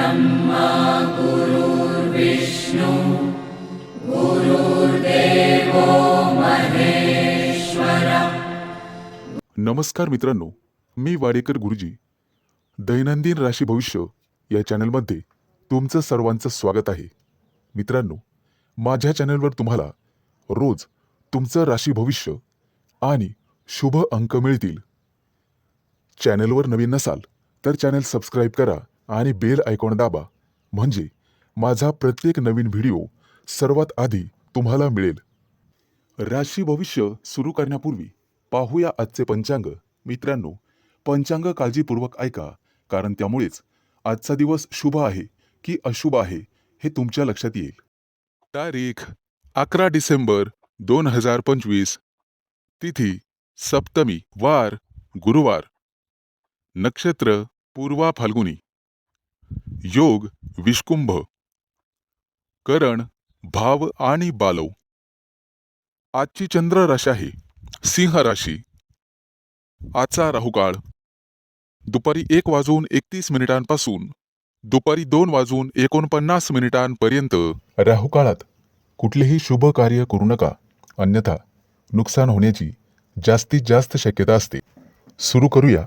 ब्रह्मा गुरुर्विष्णु गुरुर्देवो महेश्वरा। नमस्कार मित्रांनो, मी वाडेकर गुरुजी दैनंदिन राशी भविष्य या चॅनलमध्ये तुमचं सर्वांचं स्वागत आहे। मित्रांनो, माझ्या चॅनलवर तुम्हाला रोज तुमचं राशी भविष्य आणि शुभ अंक मिळतील। चॅनलवर नवीन नसाल तर चॅनल सबस्क्राईब करा आणि बेल आयकॉन दाबा, म्हणजे माझा प्रत्येक नवीन व्हिडिओ सर्वात आधी तुम्हाला मिळेल। राशी भविष्य सुरू करण्यापूर्वी पाहूया आजचे पंचांग। मित्रांनो, पंचांग काळजीपूर्वक ऐका, कारण त्यामुळेच आजचा दिवस शुभ आहे की अशुभ आहे हे तुमच्या लक्षात येईल। तारीख 11 डिसेंबर 2025, तिथी सप्तमी, वार गुरुवार, नक्षत्र पूर्वा फाल्गुनी, योग विषकुंभ, करण भाव आणि बालव। आजची चंद्र राशी आहे सिंह राशी। आजचा राहुकाळ दुपारी 1:31 दुपारी 2:49 राहुकाळात कुठलेही शुभ कार्य करू नका, अन्यथा नुकसान होण्याची जास्तीत जास्त शक्यता असते। सुरू करूया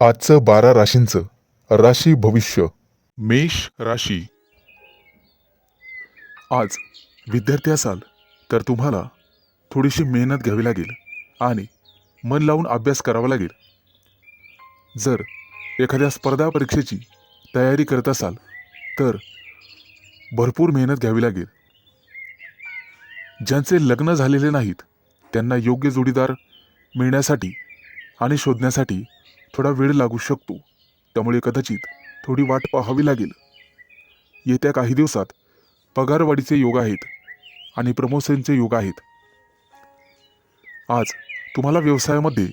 आजचं 12 राशींचं राशी भविष्य। मेष राशी। आज विद्यार्थी असाल तर तुम्हाला थोडीशी मेहनत घ्यावी लागेल आणि मन लावून अभ्यास करावा लागेल। जर एखाद्या स्पर्धा परीक्षेची तयारी करत असाल तर भरपूर मेहनत घ्यावी लागेल। ज्यांचे लग्न झालेले नाहीत त्यांना योग्य जोडीदार मिळण्यासाठी आणि शोधण्यासाठी थोडा वेळ लागू शकतो, त्यामुळे कदाचित थोडी वाट पाहावी लागेल। येत्या काही दिवसात पगारवाढीचे योग आहेत आणि प्रमोशनचे योग आहेत। आज तुम्हाला व्यवसायामध्ये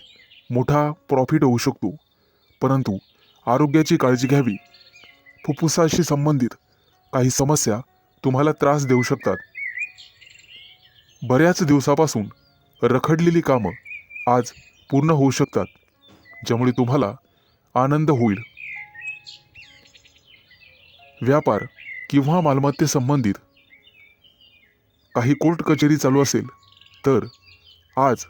मोठा प्रॉफिट होऊ शकतो, परंतु आरोग्याची काळजी घ्यावी। फुफ्फुसाशी संबंधित काही समस्या तुम्हाला त्रास देऊ शकतात। बऱ्याच दिवसापासून रखडलेली कामं आज पूर्ण होऊ शकतात, ज्यामुळे तुम्हाला आनंद होईल। व्यापार किंवा मालमत्ते संबंधित काही कोर्ट कचेरी चालू असेल तर आज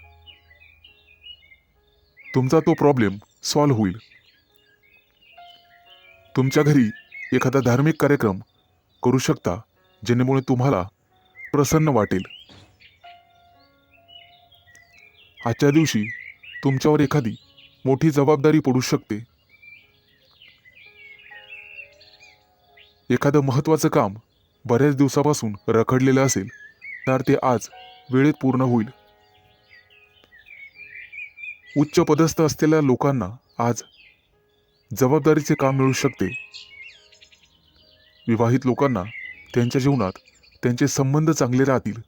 तुमचा तो प्रॉब्लेम सॉल्व्ह होईल। तुमच्या घरी एखादा धार्मिक कार्यक्रम करू शकता, जेणेमुळे तुम्हाला प्रसन्न वाटेल। आजच्या दिवशी तुमच्यावर एखादी मोठी जबाबदारी पडू शकते। एखादं महत्त्वाचं काम बऱ्याच दिवसापासून रखडलेलं असेल तर ते आज वेळेत पूर्ण होईल। उच्च पदस्थ असलेल्या लोकांना आज जबाबदारीचे काम मिळू शकते। विवाहित लोकांना त्यांच्या जीवनात त्यांचे संबंध चांगले राहतील।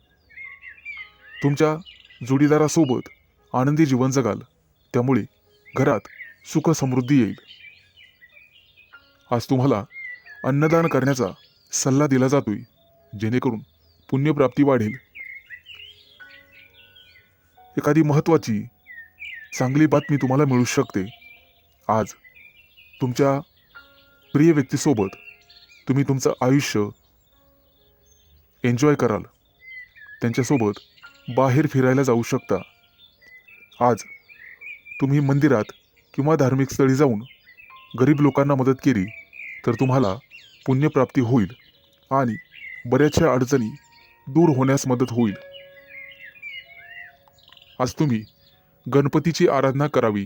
तुमच्या जोडीदारासोबत आनंदी जीवन जगाल, त्यामुळे घरात सुख समृद्धी येईल। आज तुम्हाला अन्नदान करण्याचा सल्ला दिला जातोय, जेणेकरून पुण्यप्राप्ती वाढेल। एखादी महत्त्वाची चांगली बातमी तुम्हाला मिळू शकते। आज तुमच्या प्रिय व्यक्तीसोबत तुम्ही तुमचं आयुष्य एन्जॉय कराल। त्यांच्यासोबत बाहेर फिरायला जाऊ शकता। आज तुम्ही मंदिरात किंवा धार्मिक स्थळी जाऊन गरीब लोकांना मदत केली तर तुम्हाला पुण्यप्राप्ती होईल आणि बऱ्याचशा अडचणी दूर होण्यास मदत होईल। आज तुम्ही गणपतीची आराधना करावी।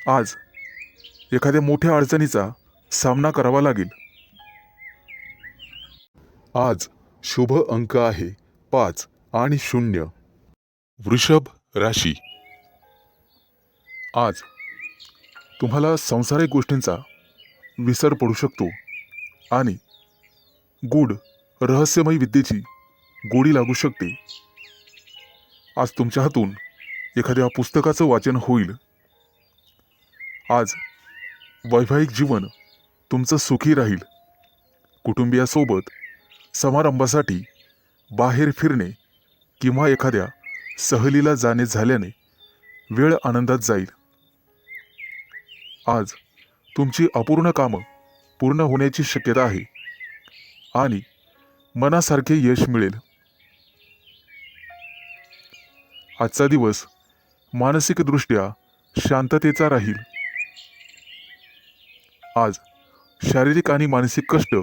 आज एखाद्या मोठ्या अडचणीचा सामना करावा लागेल। आज शुभ अंक आहे 5 आणि 0। वृषभ राशी। आज तुम्हाला सांसारिक गोष्टींचा विसर पडू शकतो आणि गूढ रहस्यमय विद्येची गोडी लागू शकते। आज तुमच्या हातून एखाद्या पुस्तकाचं वाचन होईल। आज वैवाहिक जीवन तुमचं सुखी राहील। कुटुंबियासोबत समारंभासाठी बाहेर फिरणे किंवा एखाद्या सहलीला जाणे झाल्याने वेळ आनंदात जाईल। आज तुमची अपूर्ण कामं पूर्ण होण्याची शक्यता आहे आणि मनासारखे यश मिळेल. आजचा दिवस मानसिकदृष्ट्या शांततेचा राहील. आज शारीरिक आणि मानसिक कष्ट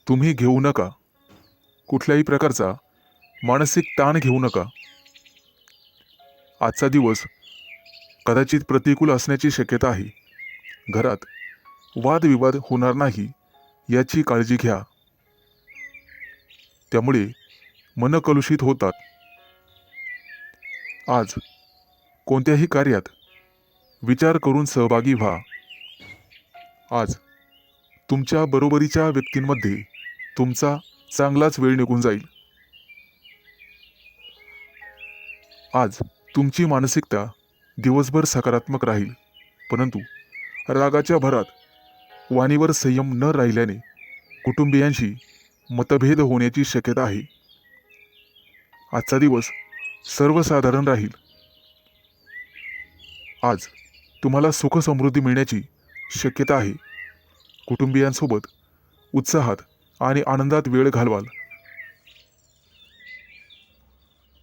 तुम्ही घेऊ नका. कुठल्याही प्रकारचा मानसिक ताण घेऊ नका. आजचा दिवस कदाचित प्रतिकूल असण्याची शक्यता आहे. घरात वादविवाद होणार नाही याची काळजी घ्या. त्यामुळे मन कलुषित होतात. आज कोणत्याही कार्यात विचार करून सहभागी व्हा. आज तुमच्या बरोबरीच्या व्यक्तींमध्ये तुमचा चांगलाच वेळ निघून जाईल. आज तुमची मानसिकता दिवसभर सकारात्मक राहील, परंतु रागाच्या भरात वाणीवर संयम न राहिल्याने कुटुंबियांशी मतभेद होण्याची शक्यता आहे. आजचा दिवस सर्वसाधारण राहील. आज तुम्हाला सुख समृद्धी मिळण्याची शक्यता आहे. कुटुंबियांसोबत उत्साहात आणि आनंदात वेळ घालवाल.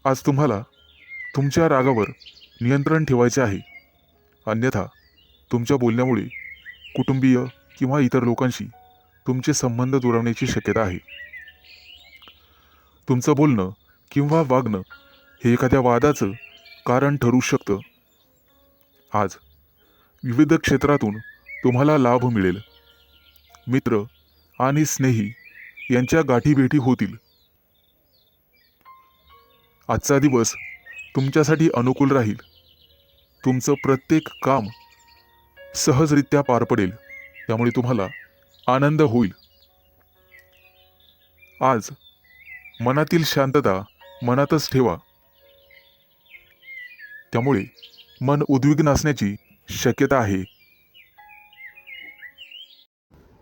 आज तुम्हाला तुमच्या रागावर नियंत्रण ठेवायचे आहे, अन्यथा तुमच्या बोलण्यामुळे कुटुंबीय किंवा इतर लोकांशी तुमचे संबंध दुरावण्याची शक्यता आहे. तुमचं बोलणं किंवा वागणं हे एखाद्या वादाचं कारण ठरू शकतं. आज विविध क्षेत्रातून तुम्हाला लाभ मिळेल. मित्र आणि स्नेही यांच्या गाठीभेटी होतील. आजचा दिवस तुमच्यासाठी अनुकूल राहील. तुमचं प्रत्येक काम सहजरित्या पार पडेल, त्यामुळे तुम्हाला आनंद होईल. आज मनातील शांतता मनातच ठेवा, त्यामुळे मन उद्विग्न असण्याची शक्यता आहे.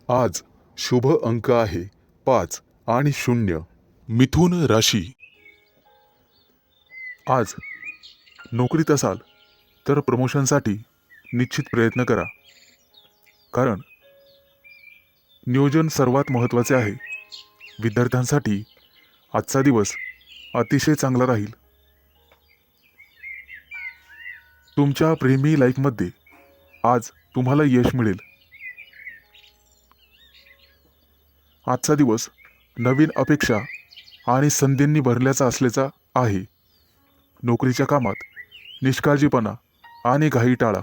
आज शुभ अंक आहे 5 आणि 0. मिथुन राशी. आज नोकरीत असाल तर प्रमोशनसाठी निश्चित प्रयत्न करा, कारण नियोजन सर्वात महत्त्वाचे आहे. विद्यार्थ्यांसाठी आजचा दिवस अतिशय चांगला राहील. तुमच्या प्रेमी लाईफमध्ये आज तुम्हाला यश मिळेल. आजचा दिवस नवीन अपेक्षा आणि संधींनी भरल्याचा असल्याचा आहे. नोकरीच्या कामात निष्काळजीपणा आणि घाई टाळा.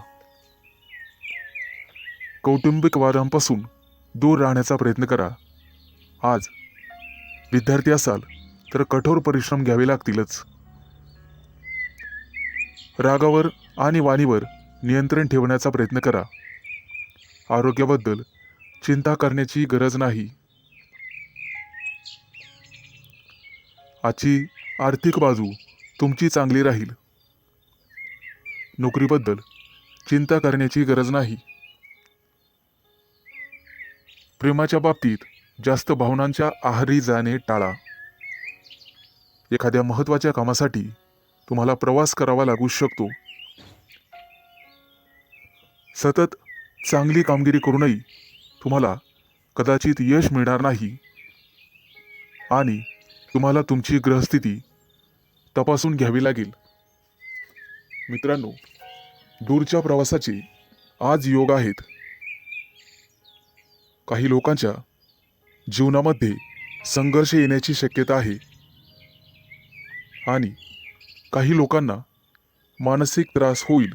कौटुंबिक वादांपासून दूर राहण्याचा प्रयत्न करा. आज विद्यार्थी असाल तर कठोर परिश्रम घ्यावे लागतीलच. रागावर आणि वाणीवर नियंत्रण ठेवण्याचा प्रयत्न करा. आरोग्याबद्दल चिंता करण्याची गरज नाही. आजची आर्थिक बाजू तुमची चांगली राहील. नोकरीबद्दल चिंता करण्याची गरज नाही. प्रेमाच्या बाबतीत जास्त भावनांच्या आहारी जाणे टाळा. एखाद्या महत्त्वाच्या कामासाठी तुम्हाला प्रवास करावा लागू शकतो. सतत चांगली कामगिरी करूनही तुम्हाला कदाचित यश मिळणार नाही आणि तुम्हाला तुमची ग्रहस्थिती तपासून घ्यावी लागेल. मित्रांनो, दूरच्या प्रवासाचे आज योग आहेत. काही लोकांच्या जीवनामध्ये संघर्ष येण्याची शक्यता आहे आणि काही लोकांना मानसिक त्रास होईल.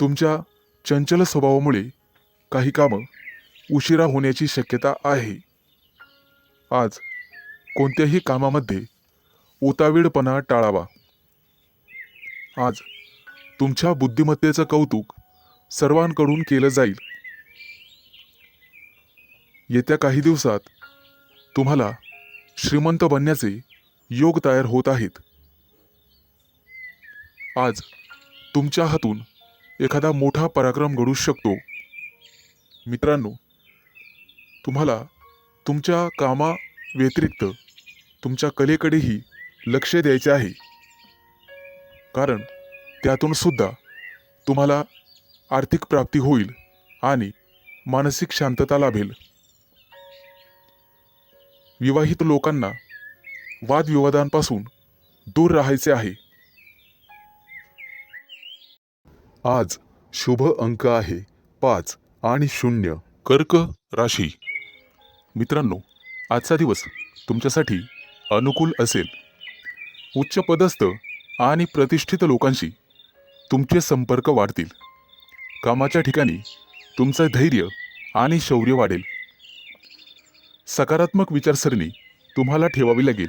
तुमच्या चंचल स्वभावामुळे काही कामं उशिरा होण्याची शक्यता आहे. आज कोणत्याही कामामध्ये उतावीळपणा टाळावा. आज तुमच्या बुद्धिमत्तेचं कौतुक सर्वांकडून केलं जाईल. येत्या काही दिवसात तुम्हाला श्रीमंत बनण्याचे योग तयार होत आहेत. आज तुमच्या हातून एखादा मोठा पराक्रम घडू शकतो. मित्रांनो, तुम्हाला तुमच्या कामा व्यतिरिक्त तुमच्या कलेकडेही लक्ष द्यायचे आहे, कारण त्यातून सुद्धा तुम्हाला आर्थिक प्राप्ती होईल आणि मानसिक शांतता लाभेल. विवाहित लोकांना वादविवादांपासून दूर राहायचे आहे. आज शुभ अंक आहे 5 आणि 0. कर्क राशी. मित्रांनो, आजचा दिवस तुमच्यासाठी अनुकूल असेल. उच्च पदस्थ आणि प्रतिष्ठित लोकांशी तुमचे संपर्क वाढतील. कामाच्या ठिकाणी तुमचं धैर्य आणि शौर्य वाढेल. सकारात्मक विचारसरणी तुम्हाला ठेवावी लागेल.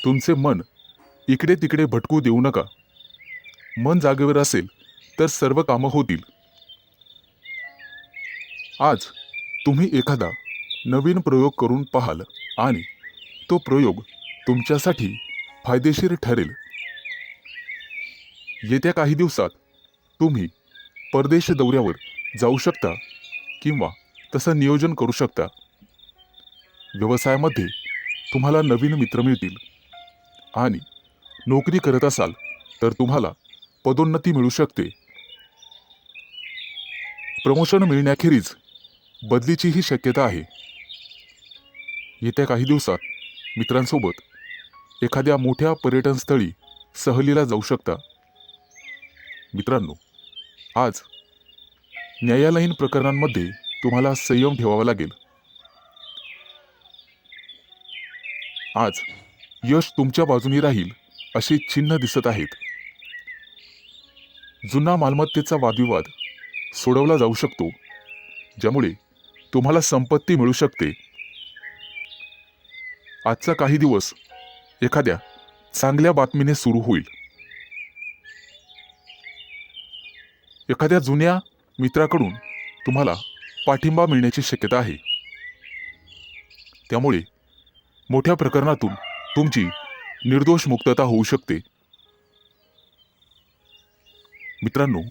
तुमचे मन इकडे तिकडे भटकू देऊ नका. मन जागेवर असेल तर सर्व कामं होतील. आज तुम्ही एखादा नवीन प्रयोग करून पाहाल आणि तो प्रयोग तुमच्यासाठी फायदेशीर ठरेल. येत्या काही दिवसात तुम्ही परदेश दौऱ्यावर जाऊ शकता किंवा तसं नियोजन करू शकता. व्यवसायामध्ये तुम्हाला नवीन मित्र मिळतील आणि नोकरी करत असाल तर तुम्हाला पदोन्नती मिळू शकते. प्रमोशन मिळण्याखेरीज बदलीचीही शक्यता आहे. येत्या काही दिवसात मित्रांसोबत एखाद्या मोठ्या पर्यटनस्थळी सहलीला जाऊ शकता. मित्रांनो, आज न्यायालयीन प्रकरणांमध्ये तुम्हाला संयम ठेवावा लागेल. आज यश तुमच्या बाजूनी राहील अशी चिन्ह दिसत आहेत. जुना मालमत्तेचा वादविवाद सोडवला जाऊ शकतो, ज्यामुळे तुम्हाला संपत्ती मिळू शकते. आजचा काही दिवस एखाद्या चांगल्या बातमीने सुरू होईल. एखाद्या जुन्या मित्राकडून तुम्हाला पाठिंबा मिळण्याची शक्यता आहे. त्यामुळे मोठ्या प्रकरणातून तुमची निर्दोष मुक्तता होऊ शकते. मित्रांनो,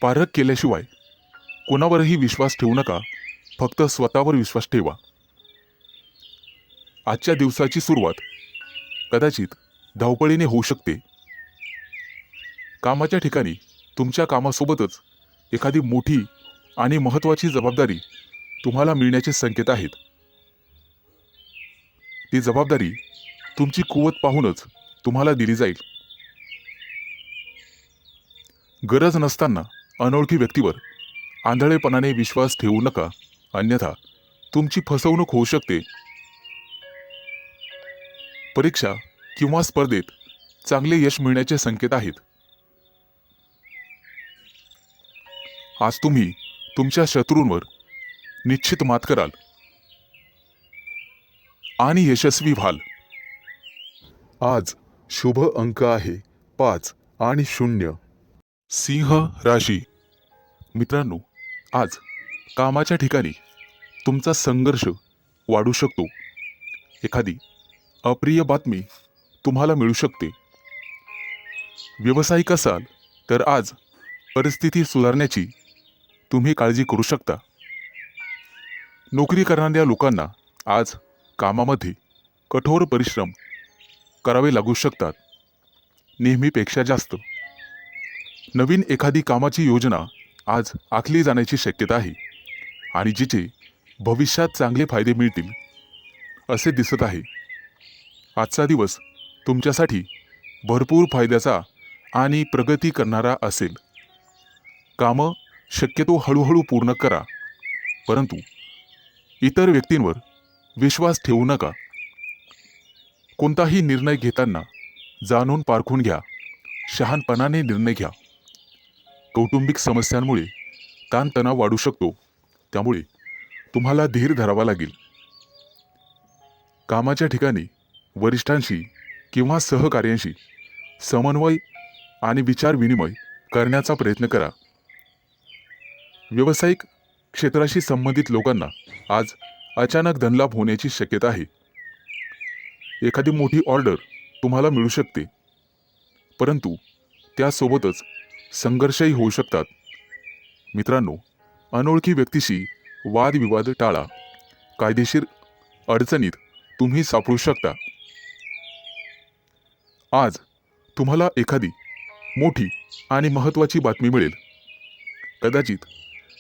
पारख केल्याशिवाय कोणावरही विश्वास ठेवू नका. फक्त स्वतःवर विश्वास ठेवा. आजच्या दिवसाची सुरुवात कदाचित धावपळीने होऊ शकते. कामाच्या ठिकाणी तुमच्या कामासोबतच एखादी मोठी आणि महत्त्वाची जबाबदारी तुम्हाला मिळण्याचे संकेत आहेत. ती जबाबदारी तुमची कुवत पाहूनच तुम्हाला दिली जाईल. गरज नसताना अनोळखी व्यक्तीवर आंधळेपणाने विश्वास ठेवू नका, अन्यथा तुमची फसवणूक होऊ शकते. परीक्षा किंवा स्पर्धेत चांगले यश मिळण्याचे संकेत आहेत. आज तुम्ही तुमच्या शत्रूंवर निश्चित मात कराल आणि यशस्वी व्हाल. आज शुभ अंक आहे 5 आणि 0. सिंह राशी. मित्रांनो, आज कामाच्या ठिकाणी तुमचा संघर्ष वाढू शकतो. एखादी अप्रिय बातमी तुम्हाला मिळू शकते. व्यावसायिक असाल तर आज परिस्थिती सुधारण्याची तुम्ही काळजी करू शकता. नोकरी करणाऱ्या लोकांना आज कामामध्ये कठोर परिश्रम करावे लागू शकतात, नेहमीपेक्षा जास्त. नवीन एखादी कामाची योजना आज आखली जाण्याची शक्यता आहे आणि जिचे भविष्यात चांगले फायदे मिळतील असे दिसत आहे. आजचा दिवस तुमच्यासाठी भरपूर फायद्याचा आणि प्रगती करणारा असेल. कामं शक्यतो हळूहळू पूर्ण करा, परंतु इतर व्यक्तींवर विश्वास ठेवू नका. कोणताही निर्णय घेताना जाणून पारखून घ्या. शहाणपणाने निर्णय घ्या. कौटुंबिक समस्यांमुळे ताणतणाव वाढू शकतो, त्यामुळे तुम्हाला धीर धरावा लागेल. कामाच्या ठिकाणी वरिष्ठांशी किंवा सहकार्यांशी समन्वय आणि विचार विनिमय करण्याचा प्रयत्न करा. व्यावसायिक क्षेत्राशी संबंधित लोकांना आज अचानक धनलाभ होण्याची शक्यता आहे. एखादी मोठी ऑर्डर तुम्हाला मिळू शकते, परंतु त्यासोबतच संघर्षही होऊ शकतात. मित्रांनो, अनोळखी व्यक्तीशी वादविवाद टाळा. कायदेशीर अडचणीत तुम्ही सापडू शकता. आज तुम्हाला एखादी मोठी आणि महत्त्वाची बातमी मिळेल. कदाचित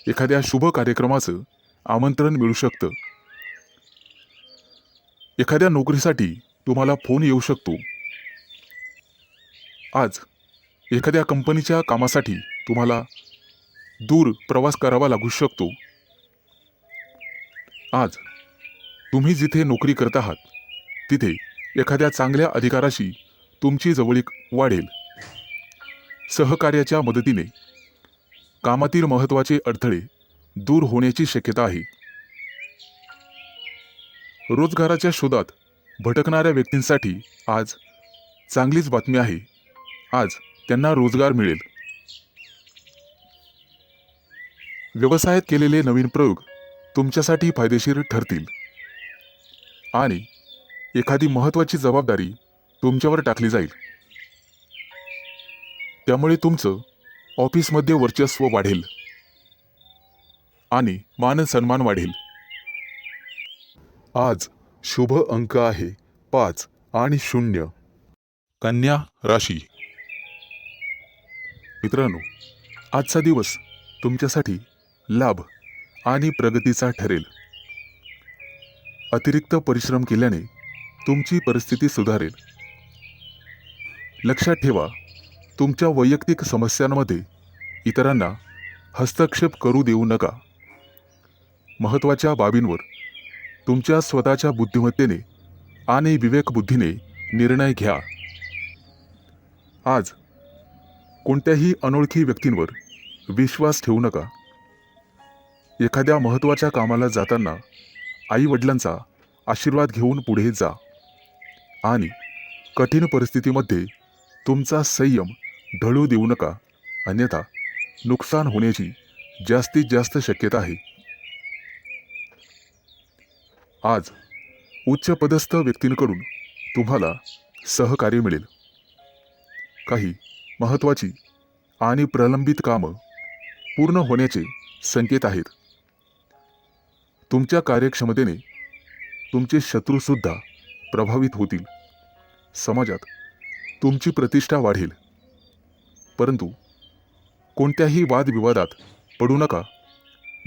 एखाद्या शुभ कार्यक्रमाचं आमंत्रण मिळू शकतं. एखाद्या नोकरीसाठी तुम्हाला फोन येऊ शकतो. आज एखाद्या कंपनीच्या कामासाठी तुम्हाला दूर प्रवास करावा लागू शकतो. आज तुम्ही जिथे नोकरी करत आहात तिथे एखाद्या चांगल्या अधिकाराशी तुमची जवळीक वाढेल. सहकार्याच्या मदतीने कामातील महत्त्वाचे अडथळे दूर होण्याची शक्यता आहे. रोजगाराच्या शोधात भटकणाऱ्या व्यक्तींसाठी आज चांगलीच बातमी आहे. आज त्यांना रोजगार मिळेल. व्यवसायात केलेले नवीन प्रयोग तुमच्यासाठी फायदेशीर ठरतील आणि एखादी महत्त्वाची जबाबदारी तुमच्यावर टाकली जाईल. त्यामुळे तुमचं ऑफिसमध्ये वर्चस्व वाढेल आणि मान सन्मान वाढेल. आज शुभ अंक आहे 5 आणि 0. कन्या राशी. मित्रांनो, आजचा दिवस तुमच्यासाठी लाभ आणि प्रगतीचा ठरेल. अतिरिक्त परिश्रम केल्याने तुमची परिस्थिती सुधारेल. लक्षात ठेवा, तुमच्या वैयक्तिक समस्यांमध्ये इतरांना हस्तक्षेप करू देऊ नका. महत्त्वाच्या बाबींवर तुमच्या स्वतःच्या बुद्धिमत्तेने आणि विवेकबुद्धीने निर्णय घ्या. आज कोणत्याही अनोळखी व्यक्तींवर विश्वास ठेवू नका. एखाद्या महत्त्वाच्या कामाला जाताना आई-वडिलांचा आशीर्वाद घेऊन पुढे जा आणि कठीण परिस्थितीमध्ये तुमचा संयम ढळू देऊ नका, अन्यथा नुकसान होण्याची जास्तीत जास्त शक्यता आहे. आज उच्चपदस्थ व्यक्तींकडून तुम्हाला सहकार्य मिळेल. काही महत्त्वाची आणि प्रलंबित कामं पूर्ण होण्याचे संकेत आहेत. तुमच्या कार्यक्षमतेने तुमचे शत्रूसुद्धा प्रभावित होतील. समाजात तुमची प्रतिष्ठा वाढेल, परंतु कोणत्याही वादविवादात पडू नका,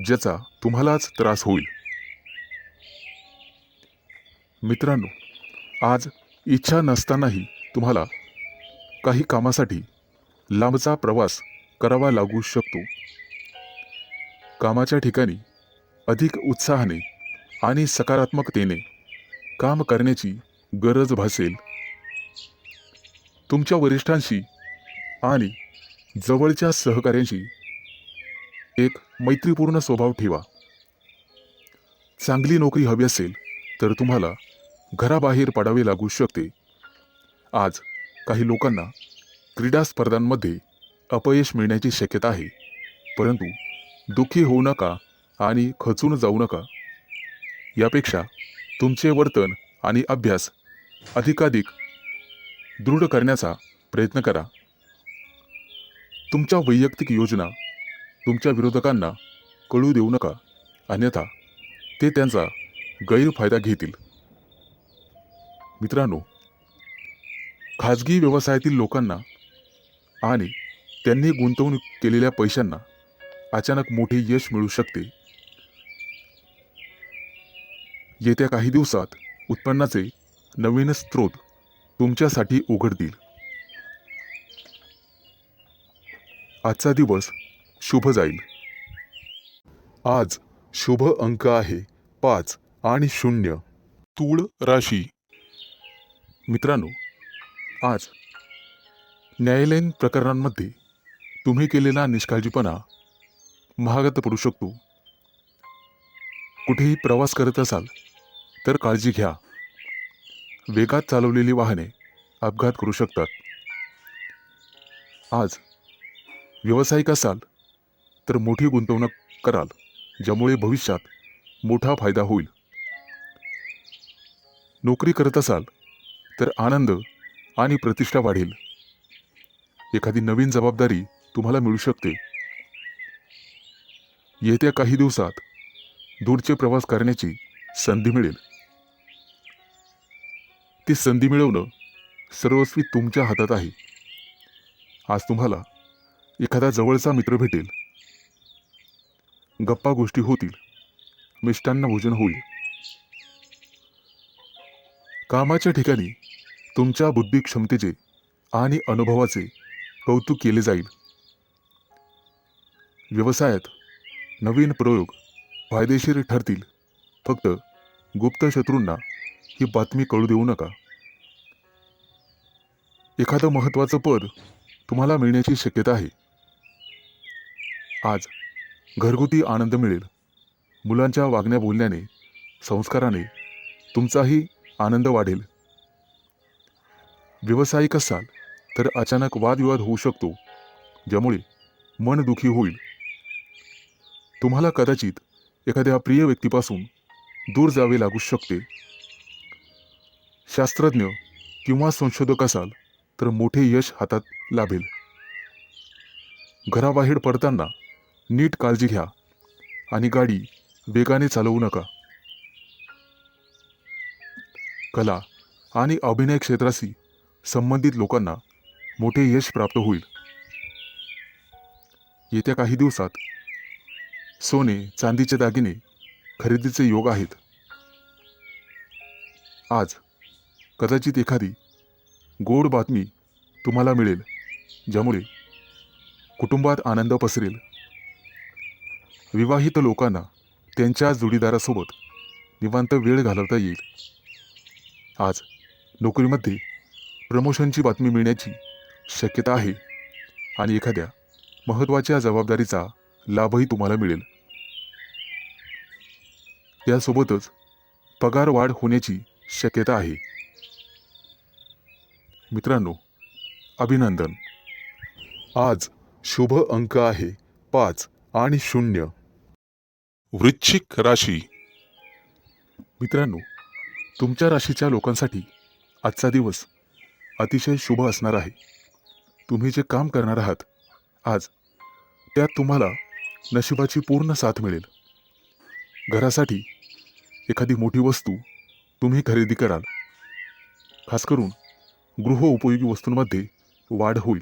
ज्याचा तुम्हालाच त्रास होईल. मित्रांनो, आज इच्छा नसतानाही तुम्हाला काही कामासाठी लांबचा प्रवास करावा लागू शकतो. कामाच्या ठिकाणी अधिक उत्साहाने आणि सकारात्मकतेने काम करण्याची गरज भासेल. तुमच्या वरिष्ठांशी आणि जवळच्या सहकाऱ्यांशी एक मैत्रीपूर्ण स्वभाव ठेवा. चांगली नोकरी हवी असेल तर तुम्हाला घराबाहेर पडावे लागू शकते. आज काही लोकांना क्रीडा स्पर्धांमध्ये अपयश मिळण्याची शक्यता आहे, परंतु दुःखी होऊ नका आणि खचून जाऊ नका. यापेक्षा तुमचे वर्तन आणि अभ्यास अधिकाधिक दृढ करण्याचा प्रयत्न करा. तुमच्या वैयक्तिक योजना तुमच्या विरोधकांना कळू देऊ नका, अन्यथा ते त्यांचा गैरफायदा घेतील. मित्रांनो, खाजगी व्यवसायातील लोकांना आणि त्यांनी गुंतवणूक केलेल्या पैशांना अचानक मोठे यश मिळू शकते. येत्या काही दिवसात उत्पन्नाचे नवीन स्रोत तुमच्यासाठी उघडतील. आजचा दिवस शुभ जाईल. आज शुभ अंक आहे 5 आणि 0. तूळ राशी. मित्रांनो, आज न्यायालयीन प्रकरणांमध्ये तुम्ही केलेला निष्काळजीपणा महागात पडू शकतो. कुठेही प्रवास करत असाल तर काळजी घ्या. वेगात चालवलेली वाहने अपघात करू शकतात. आज व्यावसायिक असाल तर मोठी गुंतवणूक कराल, ज्यामुळे भविष्यात मोठा फायदा होईल. नोकरी करत असाल तर आनंद आणि प्रतिष्ठा वाढेल. एखादी नवीन जबाबदारी तुम्हाला मिळू शकते. येत्या काही दिवसात दूरचे प्रवास करण्याची संधी मिळेल. ती संधी मिळवणं सर्वस्वी तुमच्या हातात आहे. आज तुम्हाला एखादा जवळचा मित्र भेटेल गप्पा गोष्टी होतील, मिष्टान्न भोजन होईल. कामाच्या ठिकाणी तुमच्या बुद्धी क्षमतेचे आणि अनुभवाचे कौतुक केले जाईल. व्यवसायात नवीन प्रयोग फायदेशीर ठरतील. फक्त गुप्त शत्रूंना ही बातमी कळू देऊ नका. एखादं महत्त्वाचं पद तुम्हाला मिळण्याची शक्यता आहे. आज घरगुती आनंद मिळेल. मुलांच्या वागण्या बोलण्याने, संस्काराने तुमचाही आनंद वाढेल. व्यावसायिक असाल तर अचानक वादविवाद होऊ शकतो, ज्यामुळे मन दुखी होईल. तुम्हाला कदाचित एखाद्या प्रिय व्यक्तीपासून दूर जावे लागू शकते. शास्त्रज्ञ किंवा संशोधक असाल तर मोठे यश हातात लाभेल. घराबाहेर पडताना नीट काळजी घ्या आणि गाडी वेगाने चालवू नका. कला आणि अभिनय क्षेत्राशी संबंधित लोकांना मोठे यश प्राप्त होईल. येत्या काही दिवसात सोने चांदीचे दागिने खरेदीचे योग आहेत. आज कदाचित एखादी गोड बातमी तुम्हाला मिळेल, ज्यामुळे कुटुंबात आनंद पसरेल. विवाहित लोकांना त्यांच्या जोडीदारासोबत निवांत वेळ घालवता येईल. आज नोकरीमध्ये प्रमोशनची बातमी मिळण्याची शक्यता आहे आणि एखाद्या महत्त्वाच्या जबाबदारीचा लाभही तुम्हाला मिळेल. यासोबतच पगार वाढ होण्याची शक्यता आहे. मित्रांनो, अभिनंदन. आज शुभ अंक आहे 5 आणि 0. वृश्चिक राशी. मित्रांनो, तुमच्या राशीच्या लोकांसाठी आजचा दिवस अतिशय शुभ असणार आहे. तुम्ही जे काम करणार आहात आज, त्यात तुम्हाला नशिबाची पूर्ण साथ मिळेल. घरासाठी एखादी मोठी वस्तू तुम्ही खरेदी कराल. खास करून गृहोपयोगी वस्तूंमध्ये वाढ होईल.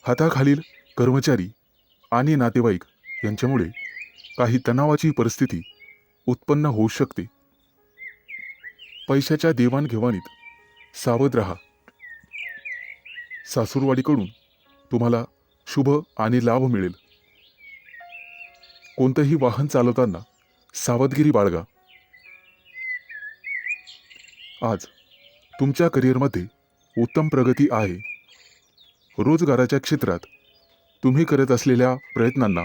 हाताखालील कर्मचारी आणि नातेवाईक यांच्यामुळे काही तणावाची परिस्थिती उत्पन्न होऊ शकते. पैशाच्या देवाणघेवाणीत सावध राहा. सासूरवाडीकडून तुम्हाला शुभ आणि लाभ मिळेल. कोणतंही वाहन चालवताना सावधगिरी बाळगा. आज तुमच्या करिअरमध्ये उत्तम प्रगती आहे. रोजगाराच्या क्षेत्रात तुम्ही करत असलेल्या प्रयत्नांना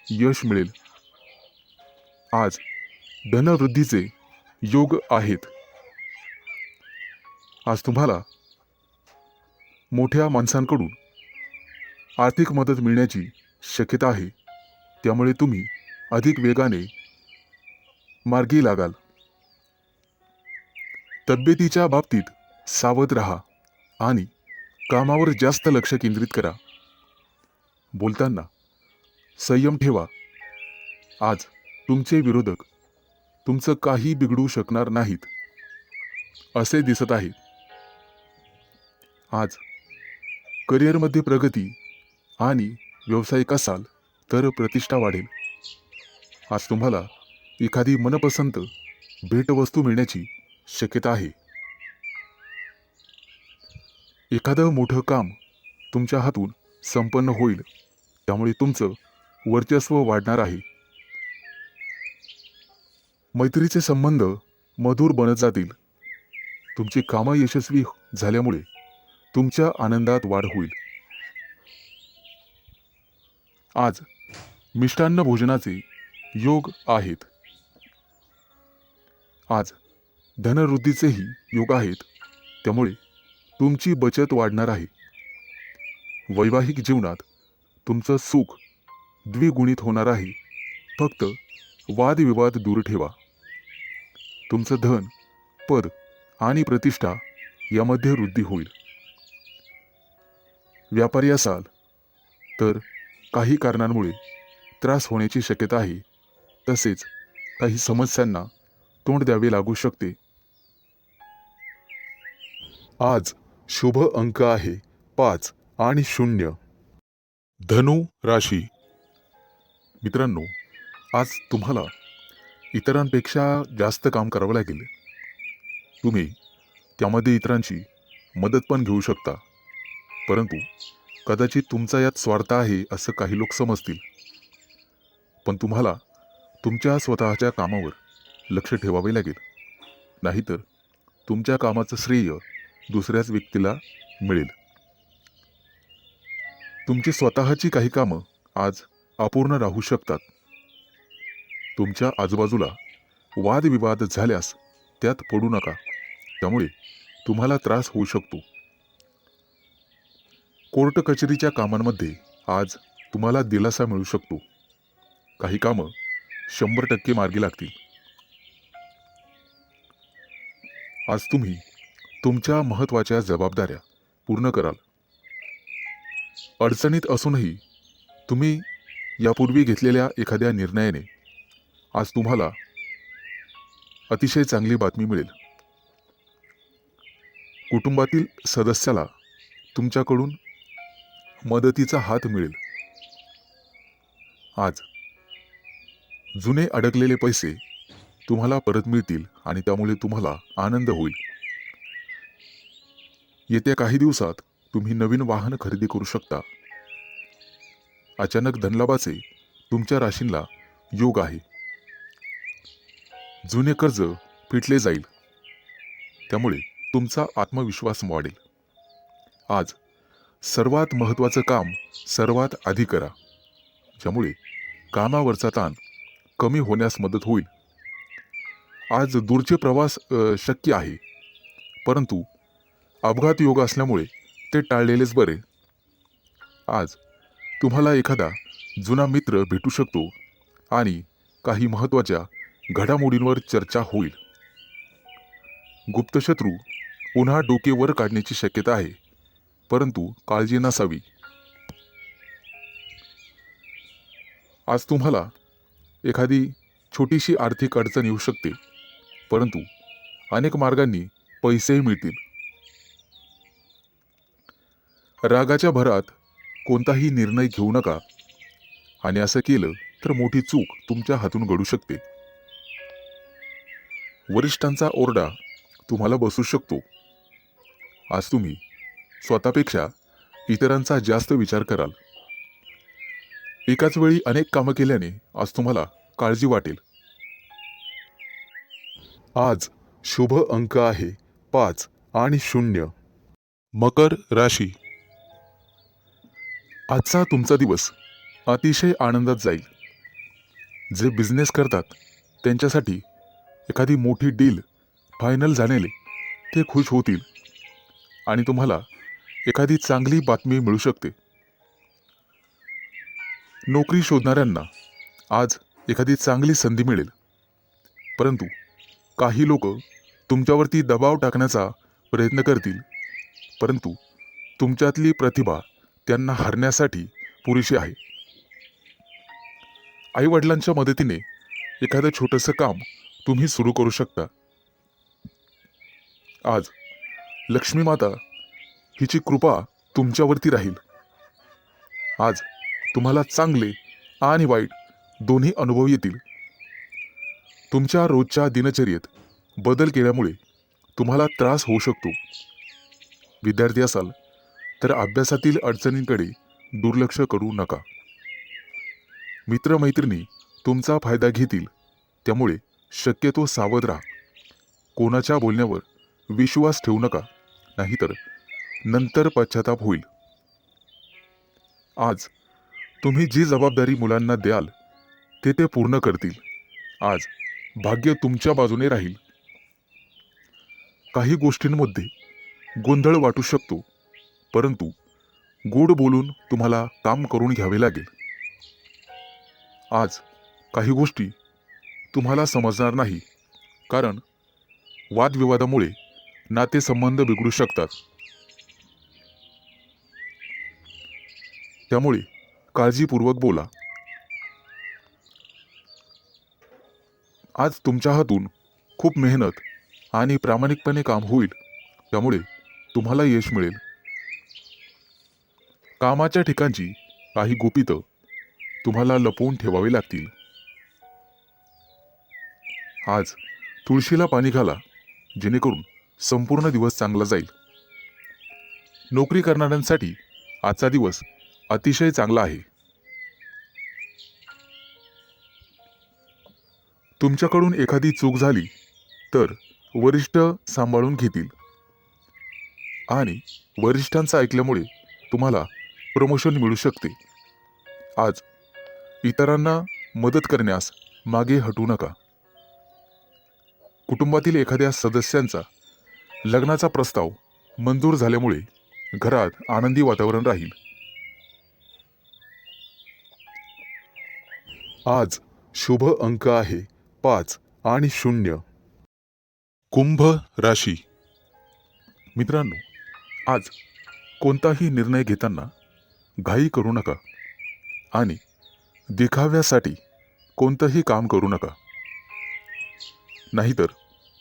यश मिळेल. आज धनवृद्धीचे योग आहेत. आज तुम्हाला मोठ्या माणसांकडून आर्थिक मदत मिळण्याची शक्यता आहे. त्यामुळे तुम्ही अधिक वेगाने मार्गी लागाल. तब्येतीच्या बाबतीत सावध राहा आणि कामावर जास्त लक्ष केंद्रित करा. बोलताना संयम ठेवा. आज तुमचे विरोधक तुमचं काही बिघडू शकणार नाहीत असे दिसत आहे. आज करिअरमध्ये प्रगती आणि व्यावसायिक असाल तर प्रतिष्ठा वाढेल. आज तुम्हाला एखादी मनपसंत भेटवस्तू मिळण्याची शक्यता आहे. एखादं मोठं काम तुमच्या हातून संपन्न होईल, त्यामुळे तुमचं वर्चस्व वाढणार आहे. मैत्रीचे संबंध मधुर बनत जातील. तुमची कामं यशस्वी झाल्यामुळे तुमच्या आनंदात वाढ होईल. आज मिष्टान्न भोजनाचे योग आहेत. आज धनवृद्धीचेही योग आहेत. त्यामुळे तुमची बचत वाढणार आहे. वैवाहिक जीवनात तुमचं सुख द्विगुणित होणार आहे. फक्त वादविवाद दूर ठेवा. तुमचं धन, पद आणि प्रतिष्ठा यामध्ये वृद्धी होईल. व्यापारी असाल तर काही कारणांमुळे त्रास होण्याची शक्यता आहे. तसेच काही समस्यांना तोंड द्यावे लागू शकते. आज शुभ अंक आहे 5 आणि 0. धनु राशी. मित्रांनो, आज तुम्हाला इतरांपेक्षा जास्त काम करावं लागेल. तुम्ही त्यामध्ये इतरांची मदत पण घेऊ शकता, परंतु कदाचित तुमचा यात स्वार्थ आहे असं काही लोक समजतील. पण तुम्हाला तुमच्या स्वतःच्या कामावर लक्ष ठेवावे लागेल, नाहीतर तुमच्या कामाचं श्रेय दुसऱ्याच व्यक्तीला मिळेल. तुमची स्वतःची काही कामं आज अपूर्ण राहू शकतात. तुमच्या आजूबाजूला वादविवाद झाल्यास त्यात पडू नका, त्यामुळे तुम्हाला त्रास होऊ शकतो. कोर्ट कचेरीच्या कामांमध्ये आज तुम्हाला दिलासा मिळू शकतो. काही कामं 100% मार्गी लागतील. आज तुम्ही तुमच्या महत्त्वाच्या जबाबदाऱ्या पूर्ण कराल. अडचणीत असूनही तुम्ही यापूर्वी घेतलेल्या एखाद्या निर्णयाने आज तुम्हाला अतिशय चांगली बातमी मिळेल. कुटुंबातील सदस्याला तुमच्याकडून मदतीचा हात मिळेल. आज जुने अडकलेले पैसे तुम्हाला परत मिळतील आणि त्यामुळे तुम्हाला आनंद होईल. येत्या काही दिवसात तुम्ही नवीन वाहन खरेदी करू शकता. अचानक धनलाभाचे तुमच्या राशींला योग आहे. जुने कर्ज फिटले जाईल, त्यामुळे तुमचा आत्मविश्वास वाढेल. आज सर्वात महत्त्वाचं काम सर्वात आधी करा, ज्यामुळे कामावरचा ताण कमी होण्यास मदत होईल. आज दूरचे प्रवास शक्य आहे, परंतु अपघात योग असल्यामुळे ते टाळलेलेच बरे. आज तुम्हाला एखादा जुना मित्र भेटू शकतो आणि काही महत्त्वाच्या घडामोडींवर चर्चा होईल. गुप्तशत्रू पुन्हा डोके वर काढण्याची शक्यता आहे, परंतु काळजी नसावी. आज तुम्हाला एखादी छोटीशी आर्थिक अडचण येऊ शकते, परंतु अनेक मार्गांनी पैसेही मिळतील. रागाच्या भरात कोणताही निर्णय घेऊ नका, आणि असं केलं तर मोठी चूक तुमच्या हातून घडू शकते. वरिष्ठांचा ओरडा तुम्हाला बसू शकतो. आज तुम्ही स्वतःपेक्षा इतरांचा जास्त विचार कराल. एकाच वेळी अनेक कामं केल्याने आज तुम्हाला काळजी वाटेल. आज शुभ अंक आहे 5 आणि 0. मकर राशी. आजचा तुमचा दिवस अतिशय आनंदात जाईल. जे बिझनेस करतात त्यांच्यासाठी एखादी मोठी डील फायनल झालेले ते खुश होतील आणि तुम्हाला एखादी चांगली बातमी मिळू शकते. नोकरी शोधणाऱ्यांना आज एखादी चांगली संधी मिळेल, परंतु काही लोक तुमच्यावरती दबाव टाकण्याचा प्रयत्न करतील, परंतु तुमच्यातली प्रतिभा त्यांना हरण्यासाठी पुरेशी आहे. आईवडिलांच्या मदतीने एखादं छोटंसं काम तुम्ही सुरू करू शकता. आज लक्ष्मी माता हिची कृपा तुमच्यावरती राहील. आज तुम्हाला चांगले आणि वाईट दोन्ही अनुभव येतील. तुमच्या रोजच्या दिनचर्येत बदल केल्यामुळे तुम्हाला त्रास होऊ शकतो. विद्यार्थी असाल तर अभ्यासातील अडचणींकडे दुर्लक्ष करू नका. मित्रमैत्रिणी तुमचा फायदा घेतील, त्यामुळे शक्यतो सावध राहा. कोणाच्या बोलण्यावर विश्वास ठेवू नका, नाहीतर नंतर पश्चाताप होईल. आज तुम्ही जी जबाबदारी मुलांना द्याल ते पूर्ण करतील. आज भाग्य तुमच्या बाजूने राहील. काही गोष्टींमध्ये गोंधळ वाटू शकतो, परंतु गोड बोलून तुम्हाला काम करून घ्यावे लागेल. आज काही गोष्टी तुम्हाला समजणार नाही, कारण वादविवादामुळे नातेसंबंध बिघडू शकतात. त्यामुळे काळजीपूर्वक बोला. आज तुमच्या हातून खूप मेहनत आणि प्रामाणिकपणे काम होईल, त्यामुळे तुम्हाला यश मिळेल. कामाच्या ठिकाणची काही गुपितं तुम्हाला लपवून ठेवावी लागतील. आज तुळशीला पाणी घाला, जेणेकरून संपूर्ण दिवस चांगला जाईल. नोकरी करणाऱ्यांसाठी आजचा दिवस अतिशय चांगला आहे. तुमच्याकडून एखादी चूक झाली तर वरिष्ठ सांभाळून घेतील आणि वरिष्ठांचं ऐकल्यामुळे तुम्हाला प्रमोशन मिळू शकते. आज इतरांना मदत करण्यास मागे हटू नका. कुटुंबातील एखाद्या सदस्यांचा लग्नाचा प्रस्ताव मंजूर झाल्यामुळे घरात आनंदी वातावरण राहील. आज शुभ अंक आहे 5 आणि 0. कुंभ राशी. मित्रांनो, आज कोणताही निर्णय घेताना घाई करू नका आणि दिखाव्यासाठी कोणतंही काम करू नका. नाहीतर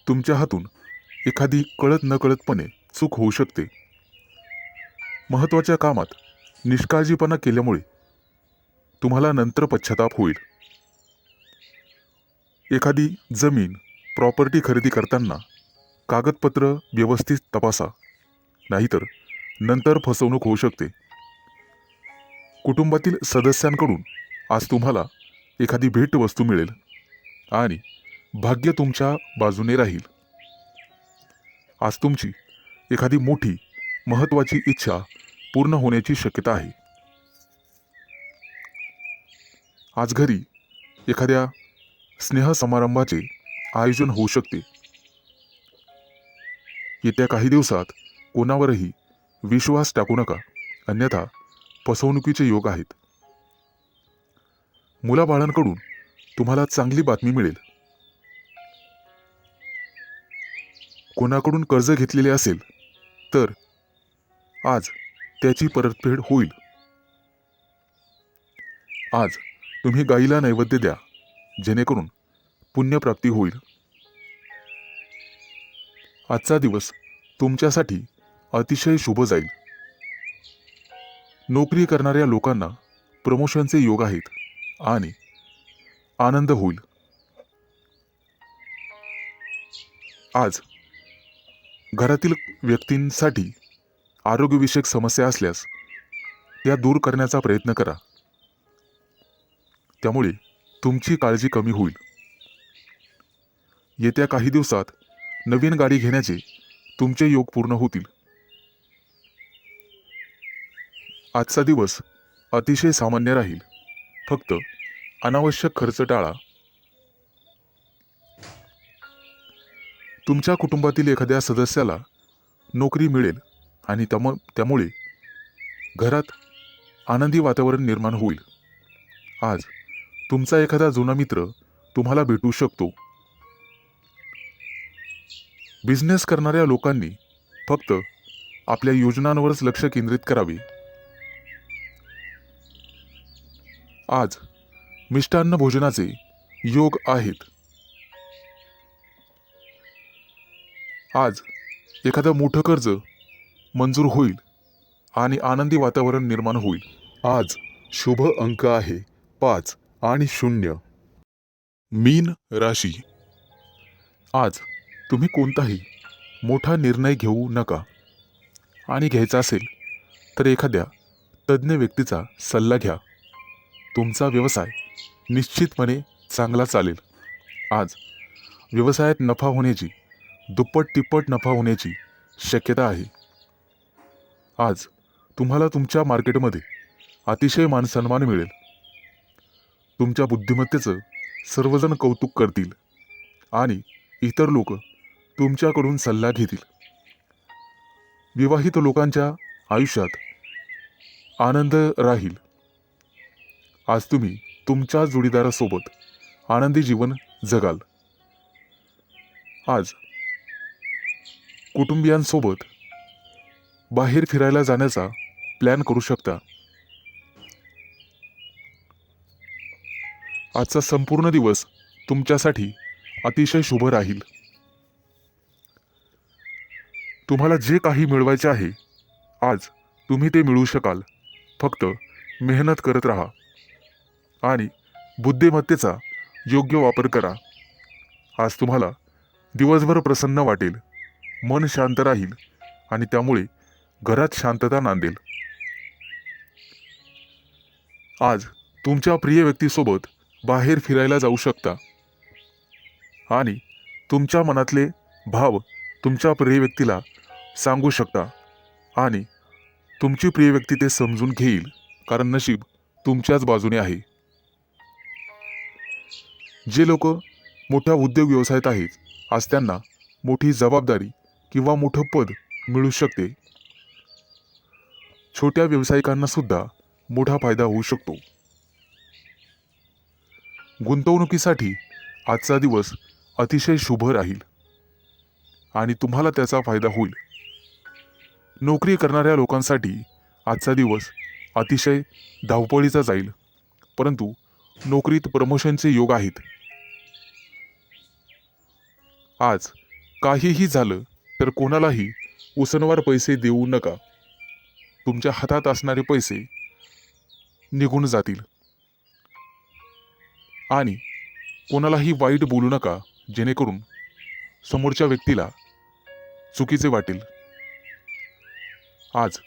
तुमच्या हातून एखादी कळत नकळतपणे चूक होऊ शकते. महत्त्वाच्या कामात निष्काळजीपणा केल्यामुळे तुम्हाला नंतर पश्चाताप होईल. एखादी जमीन, प्रॉपर्टी खरेदी करताना कागदपत्र व्यवस्थित तपासा, नाहीतर नंतर फसवणूक होऊ शकते. कुटुंबातील सदस्यांकडून आज तुम्हाला एखादी भेटवस्तू मिळेल आणि भाग्य तुमच्या बाजूने राहील. आज तुमची एखादी मोठी महत्त्वाची इच्छा पूर्ण होण्याची शक्यता आहे. आज घरी एखाद्या स्नेहसमारंभाचे आयोजन होऊ शकते. येत्या काही दिवसात कोणावरही विश्वास टाकू नका, अन्यथा फसवणुकीचे योग आहेत. मुलाबाळांकडून तुम्हाला चांगली बातमी मिळेल. कोणाकडून कर्ज घेतलेले असेल तर आज त्याची परतफेड होईल. आज तुम्ही गाईला नैवेद्य द्या, जेणेकरून पुण्यप्राप्ती होईल. आजचा दिवस तुमच्यासाठी अतिशय शुभ जाईल. नोकरी करणाऱ्या लोकांना प्रमोशनचे योग आहेत आणि आनंद होईल. आज घरातील व्यक्तींसाठी आरोग्यविषयक समस्या असल्यास त्या दूर करण्याचा प्रयत्न करा. त्यामुळे तुमची काळजी कमी होईल. येत्या काही दिवसात नवीन गाडी घेण्याचे तुमचे योग पूर्ण होतील. आजचा दिवस अतिशय सामान्य राहील. फक्त अनावश्यक खर्च टाळा. तुमच्या कुटुंबातील एखाद्या सदस्याला नोकरी मिळेल आणि त्यामुळे घरात आनंदी वातावरण निर्माण होईल. आज तुमचा एखादा जुना मित्र तुम्हाला भेटू शकतो. बिझनेस करणाऱ्या लोकांनी फक्त आपल्या योजनांवरच लक्ष केंद्रित करावे. आज मिष्टान्न भोजनाचे योग आहेत. आज एखादं मोठं कर्ज मंजूर होईल आणि आनंदी वातावरण निर्माण होईल. आज शुभ अंक आहे 5 आणि 0. मीन राशी. आज तुम्ही कोणताही मोठा निर्णय घेऊ नका आणि घ्यायचा असेल तर एखाद्या तज्ज्ञ व्यक्तीचा सल्ला घ्या. तुमचा व्यवसाय निश्चितपणे चांगला चालेल. आज व्यवसायात नफा होण्याची, दुप्पट तिप्पट नफा होण्याची शक्यता आहे. आज तुम्हाला तुमच्या मार्केटमध्ये अतिशय मानसन्मान मिळेल. तुमच्या बुद्धिमत्तेचं सर्वजण कौतुक करतील आणि इतर लोक तुमच्याकडून सल्ला घेतील. विवाहित लोकांच्या आयुष्यात आनंद राहील. आज तुम्ही तुमच्या जोडीदारासोबत आनंदी जीवन जगाल. आज कुटुंबियांसोबत बाहेर फिरायला जाण्याचा प्लॅन करू शकता. आजचा संपूर्ण दिवस तुमच्यासाठी अतिशय शुभ राहील. तुम्हाला जे काही मिळवायचे आहे आज तुम्ही ते मिळवू शकाल. फक्त मेहनत करत राहा आणि बुद्धिमत्तेचा योग्य वापर करा. आज तुम्हाला दिवसभर प्रसन्न वाटेल, मन शांत राहील आणि त्यामुळे घरात शांतता नांदेल. आज तुमच्या प्रिय व्यक्तीसोबत बाहेर फिरायला जाऊ शकता आणि तुमच्या मनातले भाव तुमच्या प्रिय व्यक्तीला सांगू शकता आणि तुमची प्रिय व्यक्ती ते समजून घेईल, कारण नशीब तुमच्याच बाजूने आहे. जे लोक मोठ्या उद्योग व्यवसायात आहेत, आज त्यांना मोठी जबाबदारी किंवा मोठं पद मिळू शकते. छोट्या व्यावसायिकांना सुद्धा मोठा फायदा होऊ शकतो. गुंतवणुकीसाठी आजचा दिवस अतिशय शुभ राहील आणि तुम्हाला त्याचा फायदा होईल. नोकरी करणाऱ्या लोकांसाठी आजचा दिवस अतिशय धावपळीचा जाईल, परंतु नोकरीत प्रमोशनचे योग आहेत. आज काहीही झालं तर कोणालाही उसनवार पैसे देऊ नका. तुमच्या हातात असणारे पैसे निघून जातील आणि कोणालाही वाईट बोलू नका, जेणेकरून समोरच्या व्यक्तीला चुकीचे वाटेल. आज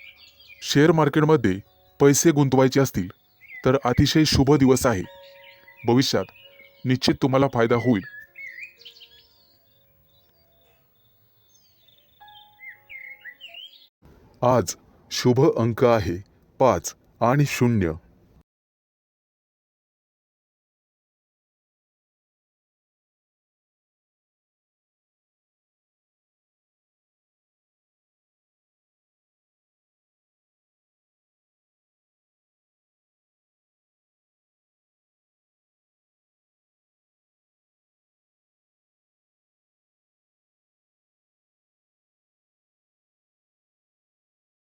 शेअर मार्केटमध्ये पैसे गुंतवायचे असतील तर अतिशय शुभ दिवस आहे. भविष्यात निश्चित तुम्हाला फायदा होईल. आज शुभ अंक आहे 5 आणि 0.